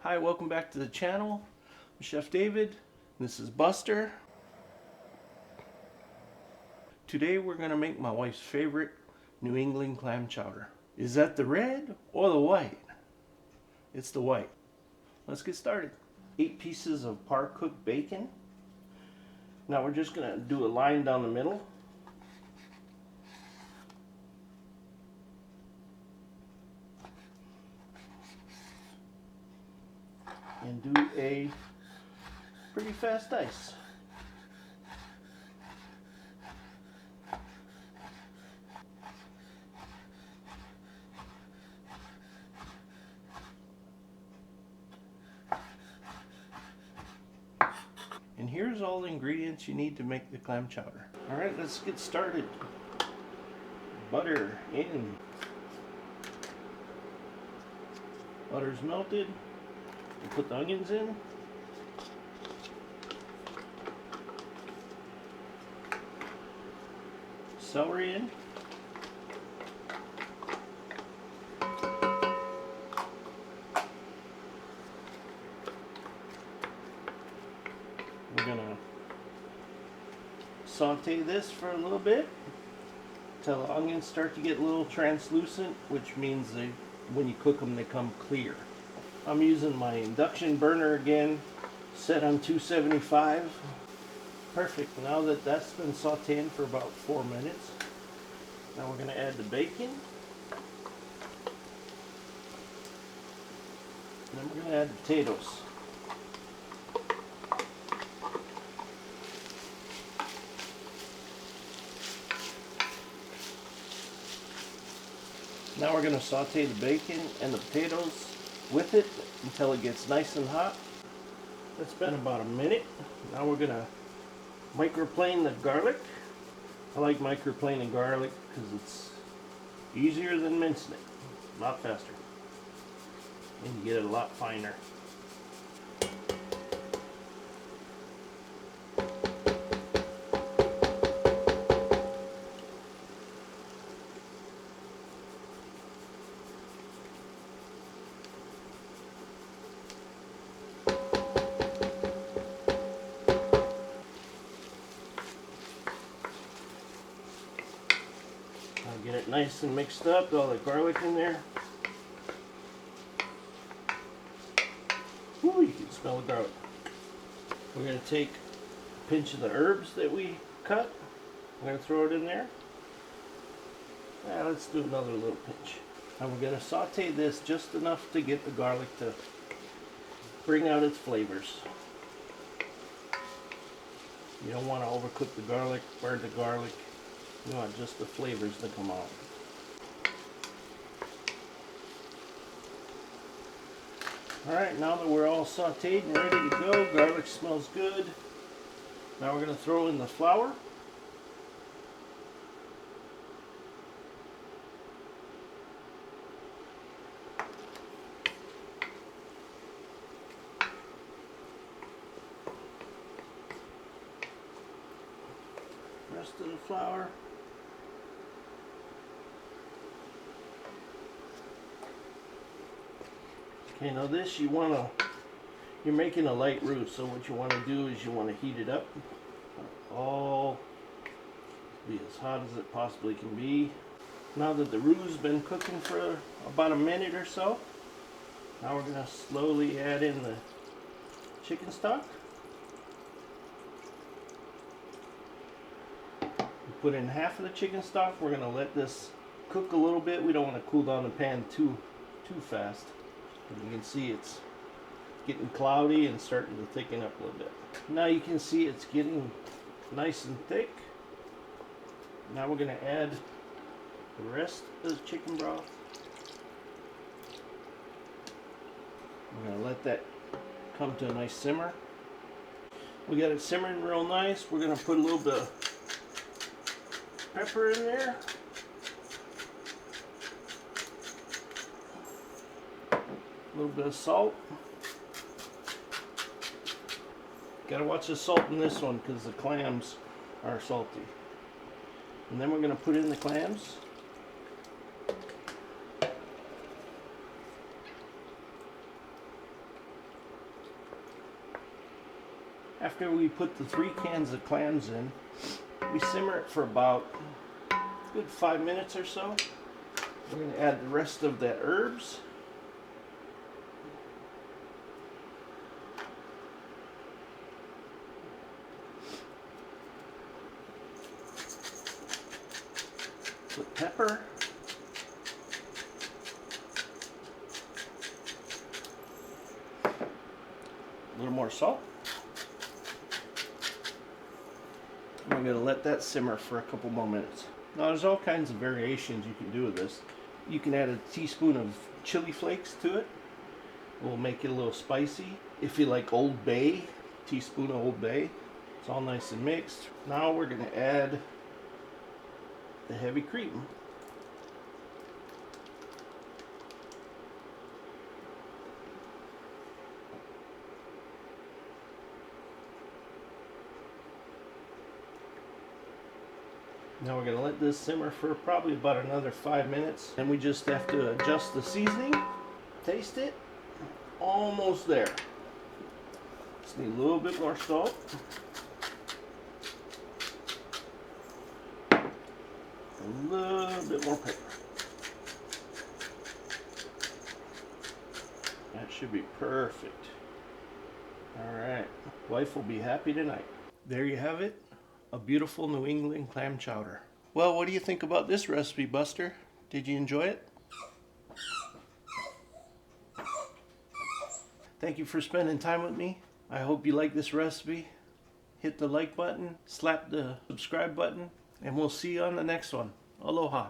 Hi, welcome back to the channel. I'm Chef David. This is Buster. Today we're going to make my wife's favorite New England clam chowder. Is that the red or the white? It's the white. Let's get started. 8 pieces of par-cooked bacon. Now we're just going to do a line down the middle. And do a pretty fast dice. And here's all the ingredients you need to make the clam chowder. Alright, let's get started. Butter in. Butter's melted. We'll put the onions in. Celery in. We're gonna saute this for a little bit until the onions start to get a little translucent, which means when you cook them they come clear. I'm using my induction burner again, set on 275. Perfect. Now that that's been sauteing for about 4 minutes, now we're going to add the bacon. And then we're going to add the potatoes. Now we're going to saute the bacon and the potatoes with it until it gets nice and hot. It's been about a minute. Now we're going to microplane the garlic. I like microplaning garlic because it's easier than mincing it. A lot faster. And you get it a lot finer. Get it nice and mixed up, all the garlic in there. Ooh, you can smell the garlic. We're going to take a pinch of the herbs that we cut. I'm going to throw it in there. Let's do another little pinch. And we're going to saute this just enough to get the garlic to bring out its flavors. You don't want to overcook the garlic, burn the garlic. You want just the flavors to come out. Alright, now that we're all sauteed and ready to go, garlic smells good. Now we're going to throw in the flour. Rest of the flour. Okay, now this you're making a light roux, so what you want to do is you want to heat it up all be as hot as it possibly can be. Now that the roux's been cooking for about a minute or so, now we're going to slowly add in the chicken stock. We put in half of the chicken stock. We're going to let this cook a little bit. We don't want to cool down the pan too fast. You can see it's getting cloudy and starting to thicken up a little bit. Now you can see it's getting nice and thick. Now we're going to add the rest of the chicken broth. We're going to let that come to a nice simmer. We got it simmering real nice. We're going to put a little bit of pepper in there. A little bit of salt. Gotta watch the salt in this one because the clams are salty. And then we're going to put in the clams. After we put the 3 cans of clams in, we simmer it for about a good 5 minutes or so. We're going to add the rest of the herbs. Put pepper. A little more salt. And we're going to let that simmer for a couple more minutes. Now there's all kinds of variations you can do with this. You can add a teaspoon of chili flakes to it. It will make it a little spicy. If you like Old Bay, teaspoon of Old Bay. It's all nice and mixed. Now we're going to add the heavy cream. Now we're going to let this simmer for probably about another 5 minutes. And we just have to adjust the seasoning. Taste it. Almost there. Just need a little bit more salt. A little bit more pepper. That should be perfect. Alright. Wife will be happy tonight. There you have it. A beautiful New England clam chowder. Well, what do you think about this recipe, Buster? Did you enjoy it? Thank you for spending time with me. I hope you like this recipe. Hit the like button, slap the subscribe button, and we'll see you on the next one. Aloha.